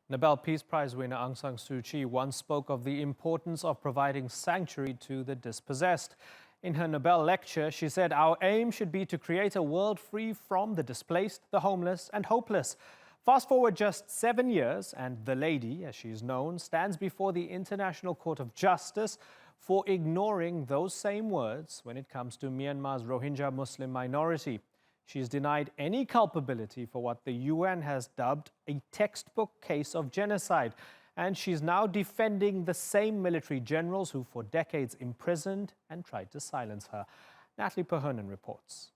Nobel Peace Prize winner Aung San Suu Kyi once spoke of the importance of providing sanctuary to the dispossessed. In her Nobel lecture, she said, "Our aim should be to create a world free from the displaced, the homeless and hopeless." Fast forward just 7 years, and the lady, as she is known, stands before the International Court of Justice for ignoring those same words when it comes to Myanmar's Rohingya Muslim minority. She is denied any culpability for what the UN has dubbed a textbook case of genocide. And she's now defending the same military generals who for decades imprisoned and tried to silence her. Natalie Perhonen reports.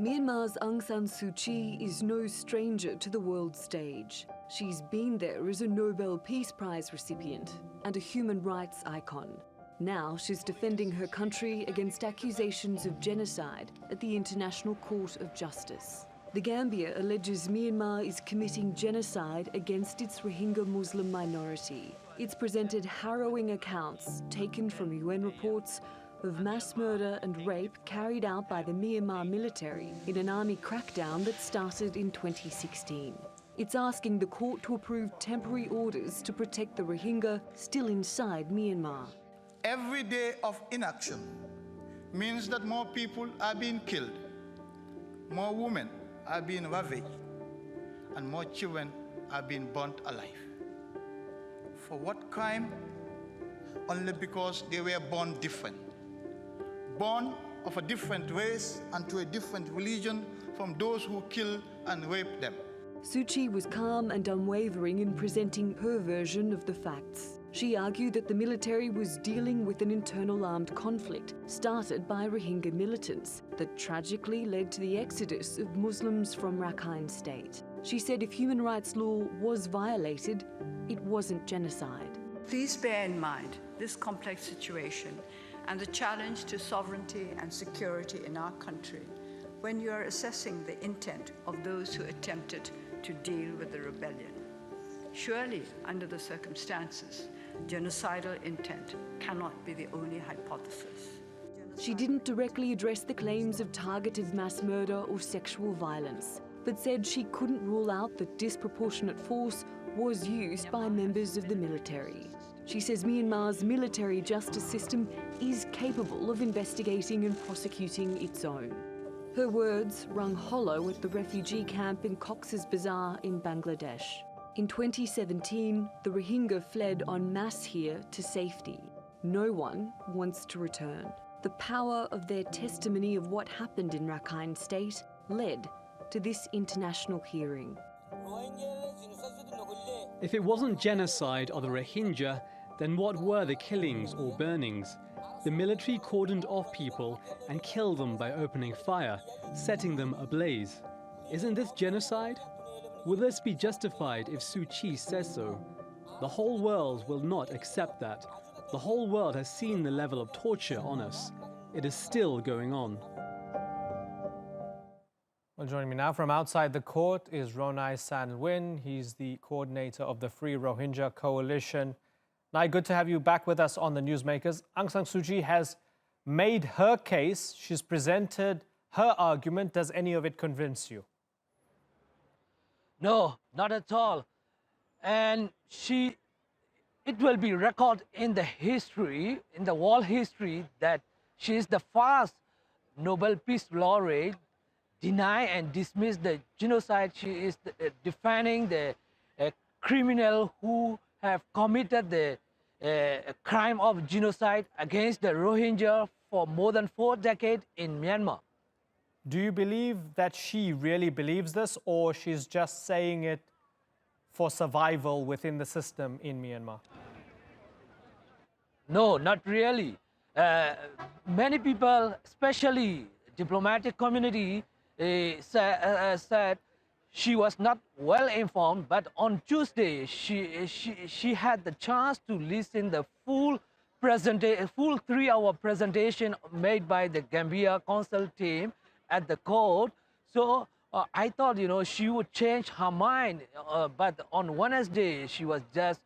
Myanmar's Aung San Suu Kyi is no stranger to the world stage. She's been there as a Nobel Peace Prize recipient and a human rights icon. Now she's defending her country against accusations of genocide at the International Court of Justice. The Gambia alleges Myanmar is committing genocide against its Rohingya Muslim minority. It's presented harrowing accounts taken from UN reports of mass murder and rape carried out by the Myanmar military in an army crackdown that started in 2016. It's asking the court to approve temporary orders to protect the Rohingya still inside Myanmar. Every day of inaction means that more people are being killed, more women are being ravaged, and more children are being burnt alive. For what crime? Only because they were born different. Born of a different race and to a different religion from those who killed and raped them. Suu Kyi was calm and unwavering in presenting her version of the facts. She argued that the military was dealing with an internal armed conflict started by Rohingya militants that tragically led to the exodus of Muslims from Rakhine State. She said if human rights law was violated, it wasn't genocide. Please bear in mind this complex situation and the challenge to sovereignty and security in our country when you are assessing the intent of those who attempted to deal with the rebellion. Surely, under the circumstances, genocidal intent cannot be the only hypothesis. She didn't directly address the claims of targeted mass murder or sexual violence, but said she couldn't rule out that disproportionate force was used by members of the military. She says Myanmar's military justice system is capable of investigating and prosecuting its own. Her words rung hollow at the refugee camp in Cox's Bazar in Bangladesh. In 2017, the Rohingya fled en masse here to safety. No one wants to return. The power of their testimony of what happened in Rakhine State led to this international hearing. If it wasn't genocide or the Rohingya, then what were the killings or burnings? The military cordoned off people and killed them by opening fire, setting them ablaze. Isn't this genocide? Will this be justified if Suu Kyi says so? The whole world will not accept that. The whole world has seen the level of torture on us. It is still going on. Well, joining me now from outside the court is Nay San Lwin. He's the coordinator of the Free Rohingya Coalition. Nay, good to have you back with us on the Newsmakers. Aung San Suu Kyi has made her case. She's presented her argument. Does any of it convince you? No, not at all. And it will be recorded in the history, in the world history, that she is the first Nobel Peace Laureate deny and dismiss the genocide. She is defending the criminal who have committed the crime of genocide against the Rohingya for more than 4 decades in Myanmar. Do you believe that she really believes this, or she's just saying it for survival within the system in Myanmar? No, not really. Many people, especially diplomatic community, said she was not well informed, but on Tuesday she had the chance to listen the full 3-hour presentation made by the Gambia Council team at the court. So I thought, she would change her mind, but on Wednesday she was just,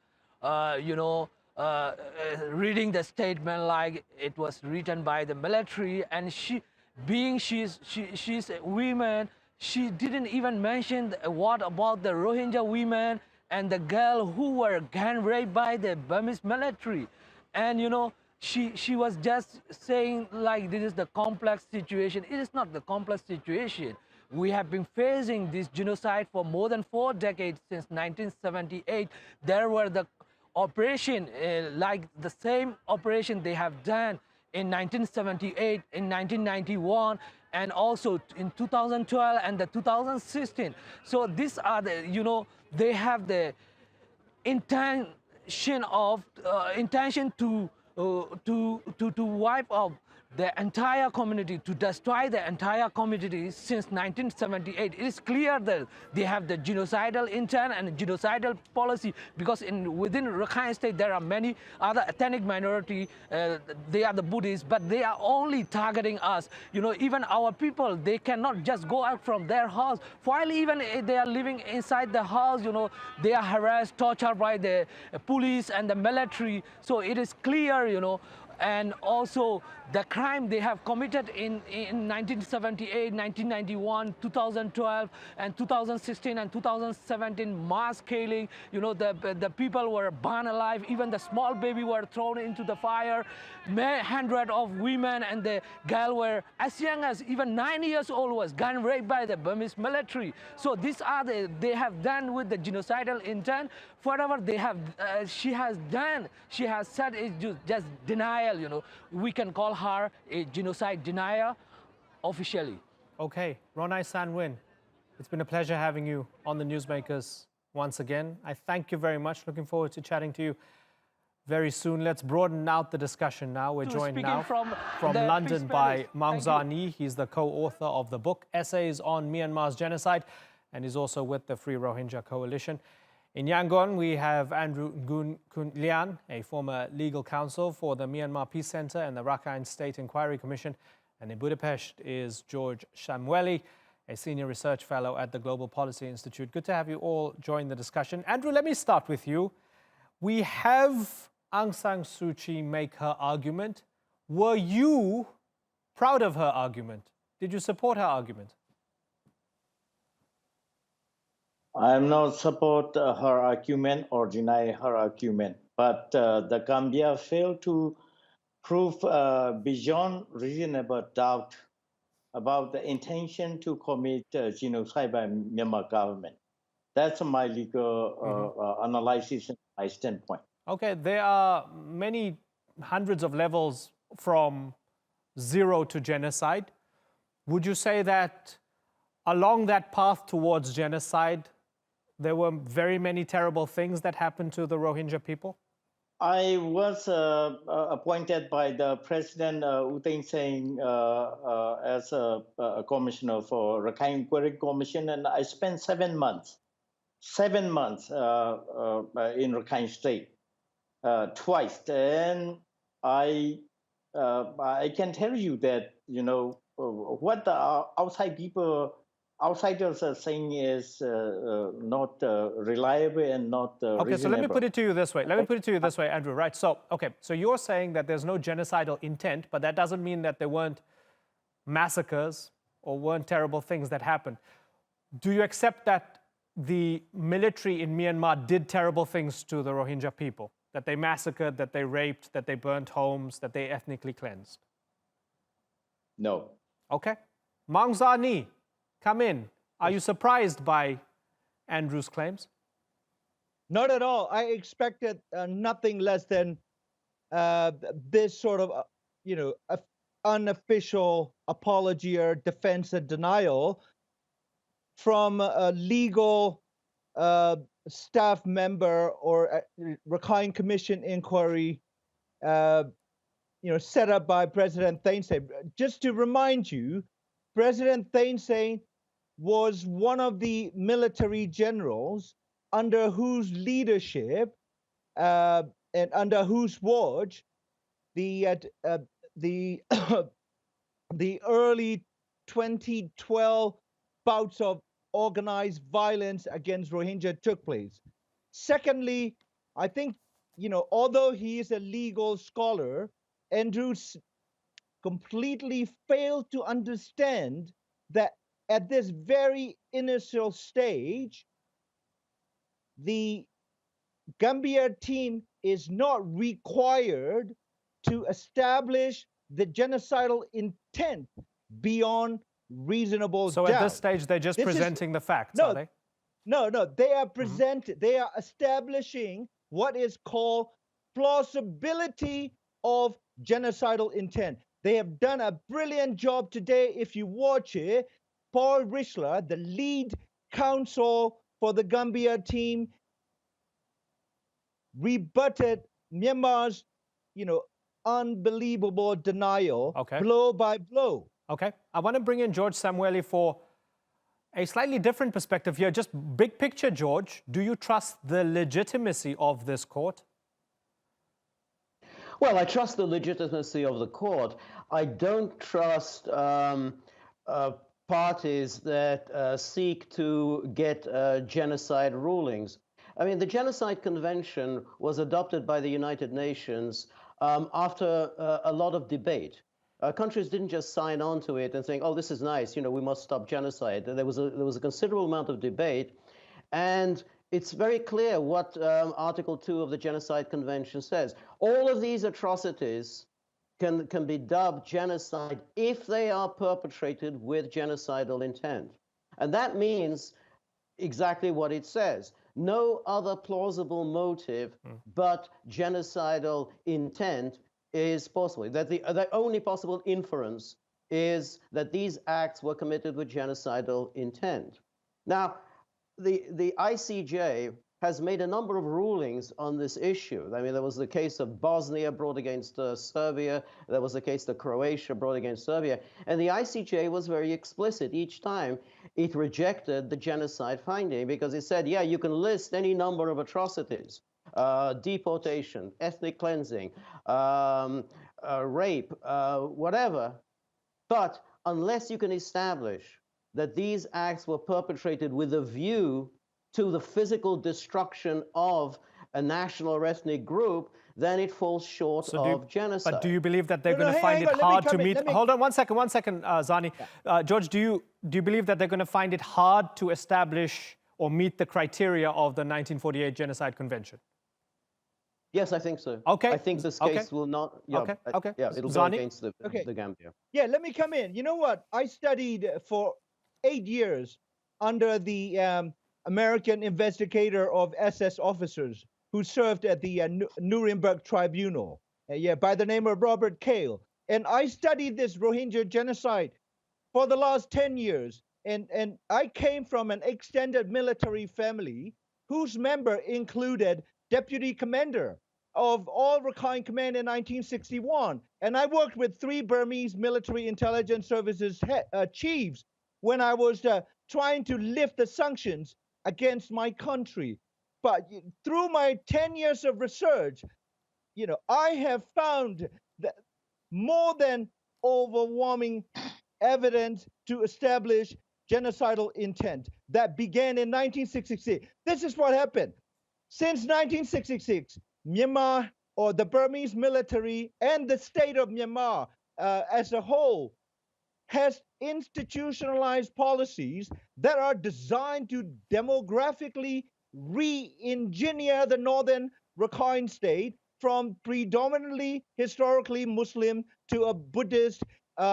reading the statement like it was written by the military, and she's a woman, she didn't even mention what about the Rohingya women and the girl who were gang raped by the Burmese military. And she was just saying like this is the complex situation. It is not the complex situation. We have been facing this genocide for more than 4 decades since 1978. There were the operation, like the same operation they have done in 1978, in 1991, and also in 2012 and the 2016. So these are the, they have the intention of intention to wipe out the entire community, to destroy the entire community since 1978. It is clear that they have the genocidal intent and genocidal policy, because within Rakhine State there are many other ethnic minority. They are the Buddhists, but they are only targeting us. Even our people, they cannot just go out from their house. While even they are living inside the house, they are harassed, tortured by the police and the military. So it is clear, and also the crime they have committed in 1978, 1991, 2012, and 2016 and 2017, mass killing. The people were burned alive. Even the small baby were thrown into the fire. Hundreds of women and the girl were as young as even 9 years old was gang raped by the Burmese military. So these are they have done with the genocidal intent. Whatever they have, she has done, she has said is just denial. We can call her a genocide denier officially. Okay, Nay San Lwin, it's been a pleasure having you on the Newsmakers once again. I thank you very much. Looking forward to chatting to you very soon. Let's broaden out the discussion now. We're joined now from London by Maung Zarni. He's the co-author of the book Essays on Myanmar's Genocide, and he's also with the Free Rohingya Coalition. In Yangon, we have Andrew Ngun Lian, a former legal counsel for the Myanmar Peace Center and the Rakhine State Inquiry Commission. And in Budapest is George Szamuely, a senior research fellow at the Global Policy Institute. Good to have you all join the discussion. Andrew, let me start with you. We have Aung San Suu Kyi make her argument. Were you proud of her argument? Did you support her argument? I am not support her argument or deny her argument, but the Gambia failed to prove beyond reasonable doubt about the intention to commit genocide by Myanmar government. That's my legal analysis and my standpoint. Okay, there are many hundreds of levels from zero to genocide. Would you say that along that path towards genocide, there were very many terrible things that happened to the Rohingya people? I was appointed by the President U Thein as a commissioner for Rakhine Inquiry Commission, and I spent 7 months in Rakhine State twice. And I can tell you that what the outsiders are saying is not reliable and not okay, so let me put it to you this way. Andrew, right? So, okay, so you're saying that there's no genocidal intent, but that doesn't mean that there weren't massacres or weren't terrible things that happened. Do you accept that the military in Myanmar did terrible things to the Rohingya people? That they massacred, that they raped, that they burnt homes, that they ethnically cleansed? No. Okay. Maung Zarni, come in. Are you surprised by Andrew's claims? Not at all. I expected nothing less than this sort of, unofficial apology or defense and denial from a legal staff member or Rakhine Commission inquiry, set up by President Thein Sein. Just to remind you, President Thein Sein was one of the military generals under whose leadership and under whose watch the early 2012 bouts of organized violence against Rohingya took place. Secondly, I think, although he is a legal scholar, Andrews completely failed to understand that at this very initial stage, the Gambia team is not required to establish the genocidal intent beyond reasonable So doubt. at this stage, they're just presenting the facts, are they? No, they are they are establishing what is called plausibility of genocidal intent. They have done a brilliant job today. If you watch it, Paul Richler, the lead counsel for the Gambia team, rebutted Myanmar's, unbelievable denial, blow by blow. Okay. I want to bring in George Szamuely for a slightly different perspective here. Just big picture, George, do you trust the legitimacy of this court? Well, I trust the legitimacy of the court. I don't trust parties that seek to get genocide rulings. I mean, the Genocide Convention was adopted by the United Nations after a lot of debate. Countries didn't just sign on to it and think, oh, this is nice, we must stop genocide. There was a considerable amount of debate, and it's very clear what Article 2 of the Genocide Convention says. All of these atrocities can be dubbed genocide if they are perpetrated with genocidal intent. And that means exactly what it says. No other plausible motive but genocidal intent is possible. That the only possible inference is that these acts were committed with genocidal intent. Now, the ICJ has made a number of rulings on this issue. I mean, there was the case of Bosnia brought against Serbia. There was the case of Croatia brought against Serbia. And the ICJ was very explicit each time it rejected the genocide finding, because it said, yeah, you can list any number of atrocities, deportation, ethnic cleansing, rape, whatever. But unless you can establish that these acts were perpetrated with a view to the physical destruction of a national or ethnic group, then it falls short of genocide. But do you believe that they're going to find it hard to meet? Hold on one second, Zarni. Yeah. George, do you believe that they're going to find it hard to establish or meet the criteria of the 1948 Genocide Convention? Yes, I think so. Okay. I think this case will not. Yeah, yeah, it'll go against the Gambia. Yeah, let me come in. You know what? I studied for 8 years under the American investigator of SS officers who served at the Nuremberg Tribunal, by the name of Robert Cale. And I studied this Rohingya genocide for the last 10 years. And I came from an extended military family whose member included deputy commander of All Rakhine Command in 1961. And I worked with 3 Burmese military intelligence services chiefs when I was trying to lift the sanctions against my country. But through my 10 years of research, I have found that more than overwhelming evidence to establish genocidal intent that began in 1966. This is what happened. Since 1966, Myanmar, or the Burmese military and the state of Myanmar as a whole, has institutionalized policies that are designed to demographically re-engineer the northern Rakhine state from predominantly historically Muslim to a Buddhist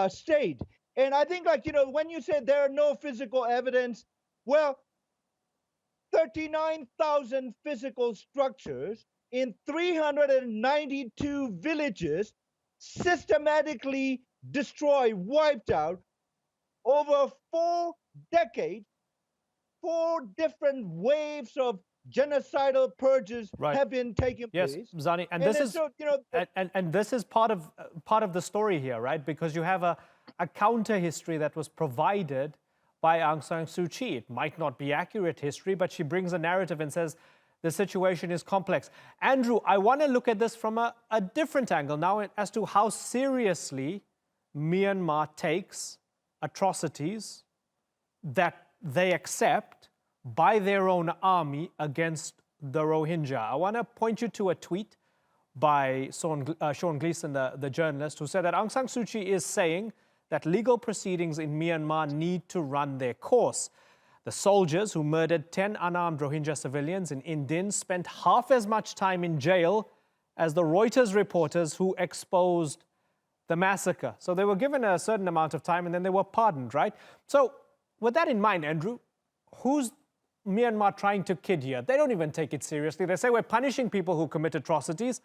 state. And I think, when you say there are no physical evidence, well, 39,000 physical structures in 392 villages systematically destroyed, wiped out over 4 decades. 4 different waves of genocidal purges have been taking place. Yes, Zarni, and this is and this is part of the story here, right? Because you have a counter history that was provided by Aung San Suu Kyi. It might not be accurate history, but she brings a narrative and says the situation is complex. Andrew, I want to look at this from a different angle now as to how seriously Myanmar takes atrocities that they accept by their own army against the Rohingya. I want to point you to a tweet by Sean Gleason, the journalist, who said that Aung San Suu Kyi is saying that legal proceedings in Myanmar need to run their course. The soldiers who murdered 10 unarmed Rohingya civilians in Indin spent half as much time in jail as the Reuters reporters who exposed the massacre. So they were given a certain amount of time and then they were pardoned, right? So with that in mind, Andrew, who's Myanmar trying to kid here? They don't even take it seriously. They say we're punishing people who commit atrocities,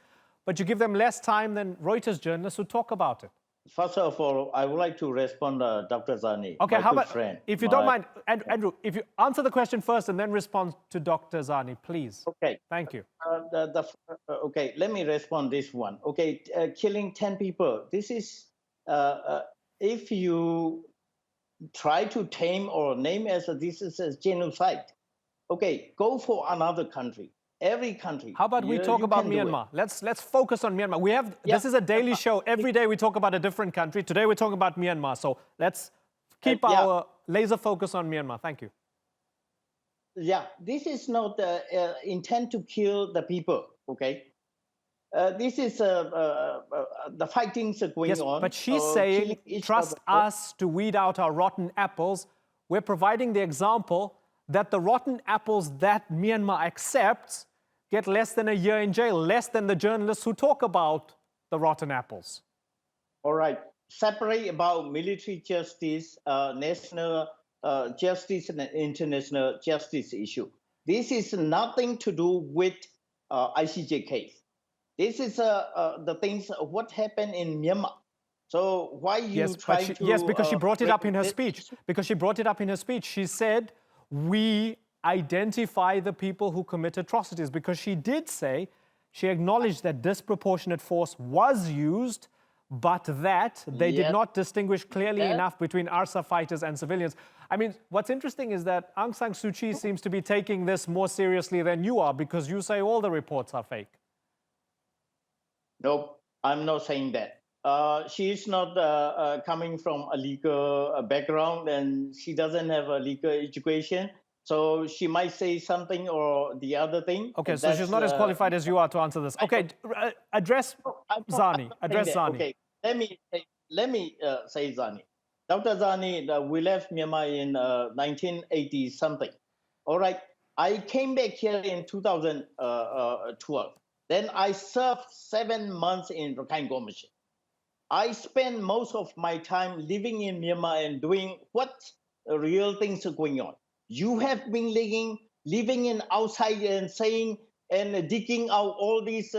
but you give them less time than Reuters journalists who talk about it. First of all, I would like to respond to Dr. Zarni. Okay, how about, friend, if you don't mind, Andrew, if you answer the question first and then respond to Dr. Zarni, please. Okay. Thank you. Okay, let me respond this one. Okay, killing 10 people. This is, if you try to tame or name as this is a genocide, okay, go for another country. Every country. How about we talk about Myanmar? Let's focus on Myanmar. This is a daily show. Every day we talk about a different country. Today we're talking about Myanmar. So let's keep our laser focus on Myanmar. Thank you. Yeah, this is not intent to kill the people. Okay, this is the fightings are going on. But she's saying, trust us to weed out our rotten apples. We're providing the example that the rotten apples that Myanmar accepts get less than a year in jail, less than the journalists who talk about the rotten apples. All right. Separate about military justice, national justice, and international justice issue. This is nothing to do with ICJ case. This is the things what happened in Myanmar. So why you try to... Yes, because she brought it up in her speech. Because she brought it up in her speech. She said, we identify the people who commit atrocities, because she did say, she acknowledged that disproportionate force was used, but that they did not distinguish clearly enough between ARSA fighters and civilians. I mean, what's interesting is that Aung San Suu Kyi seems to be taking this more seriously than you are, because you say all the reports are fake. Nope, I'm not saying that. She is not coming from a legal background, and she doesn't have a legal education. So she might say something or the other thing. Okay, so she's not as qualified as you are to answer this. Okay, address Zarni. Address Zarni. Okay, let me say Zarni. Dr. Zarni, we left Myanmar in 1980 something. All right, I came back here in 2012. Then I served 7 months in Rakhine Commission. I spend most of my time living in Myanmar and doing what real things are going on. You have been living in outside and saying and digging out all these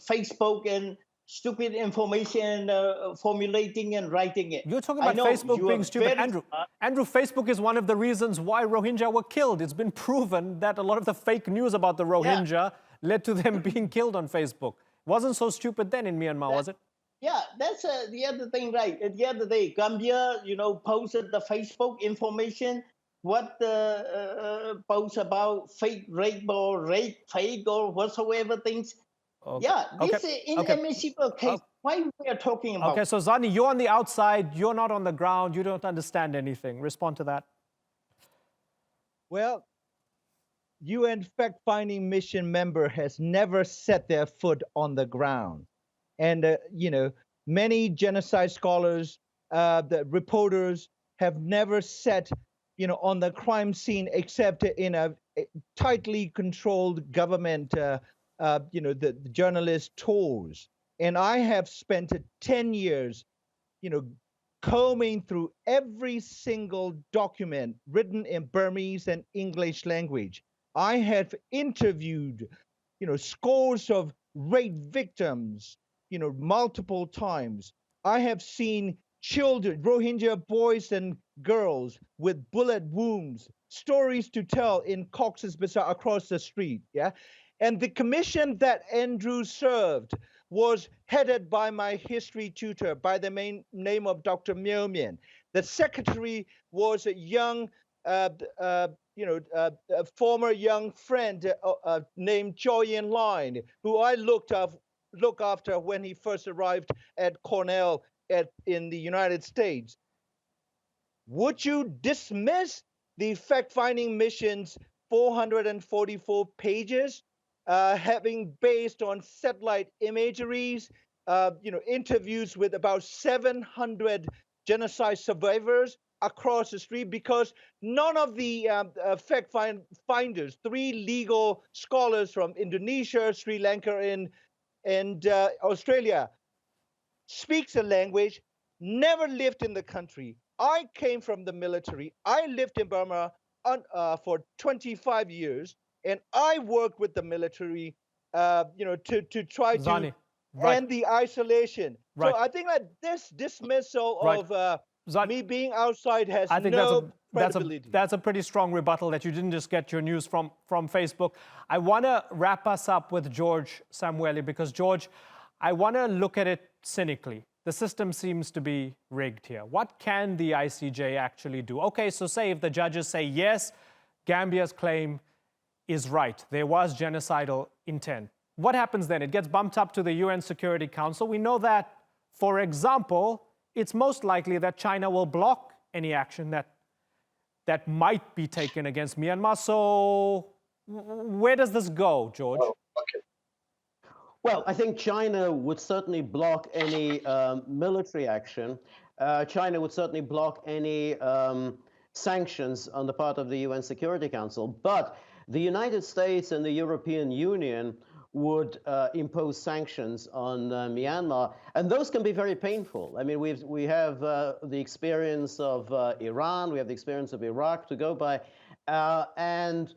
Facebook and stupid information, formulating and writing it. You're talking about Facebook being stupid. Andrew, Facebook is one of the reasons why Rohingya were killed. It's been proven that a lot of the fake news about the Rohingya led to them being killed on Facebook. Wasn't so stupid then in Myanmar, was it? Yeah, that's the other thing, right? The other day, Gambia, posted the Facebook information, what the post about fake rape or rape fake or whatsoever things. Okay. Yeah, this is inadmissible case. Why we are talking about? Okay, so Zarni, you're on the outside, you're not on the ground, you don't understand anything. Respond to that. Well, UN fact-finding mission member has never set their foot on the ground. And, many genocide scholars, the reporters have never set, on the crime scene except in a tightly controlled government, the journalist tours. And I have spent 10 years, combing through every single document written in Burmese and English language. I have interviewed, scores of rape victims, multiple times. I have seen children, Rohingya boys and girls with bullet wounds, stories to tell in Cox's Bazar across the street. Yeah. And the commission that Andrew served was headed by my history tutor by the name of Dr. Myomin. The secretary was a young, a former young friend named Choi Yin Line, who I look after when he first arrived at Cornell in the United States. Would you dismiss the fact-finding mission's 444 pages, having based on satellite imageries, interviews with about 700 genocide survivors across the street, because none of the fact finders, 3 legal scholars from Indonesia, Sri Lanka, and Australia, speaks a language, never lived in the country. I came from the military. I lived in Burma for 25 years, and I worked with the military, to try Zarni, to end the isolation. Right. So I think that this dismissal Right. of me being outside has I think no credibility. that's a pretty strong rebuttal that you didn't just get your news from Facebook. I want to wrap us up with George Szamuely, because, George, I want to look at it cynically. The system seems to be rigged here. What can the ICJ actually do? Okay, so say if the judges say, yes, Gambia's claim is right, there was genocidal intent. What happens then? It gets bumped up to the UN Security Council. We know that, for example, it's most likely that China will block any action that might be taken against Myanmar. So where does this go, George? Oh, okay. Well, I think China would certainly block any military action. China would certainly block any sanctions on the part of the UN Security Council. But the United States and the European Union would impose sanctions on Myanmar, and those can be very painful. I mean, we have the experience of Iran, we have the experience of Iraq to go by, and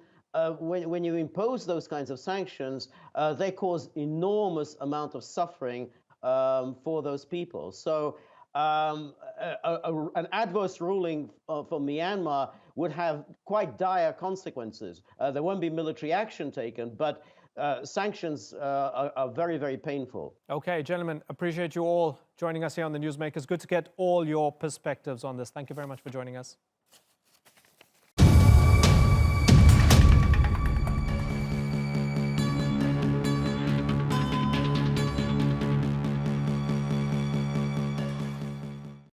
when you impose those kinds of sanctions, they cause enormous amount of suffering for those people. So an adverse ruling for Myanmar would have quite dire consequences. There won't be military action taken, but sanctions are very, very painful. Okay, gentlemen, appreciate you all joining us here on the Newsmakers. Good to get all your perspectives on this. Thank you very much for joining us.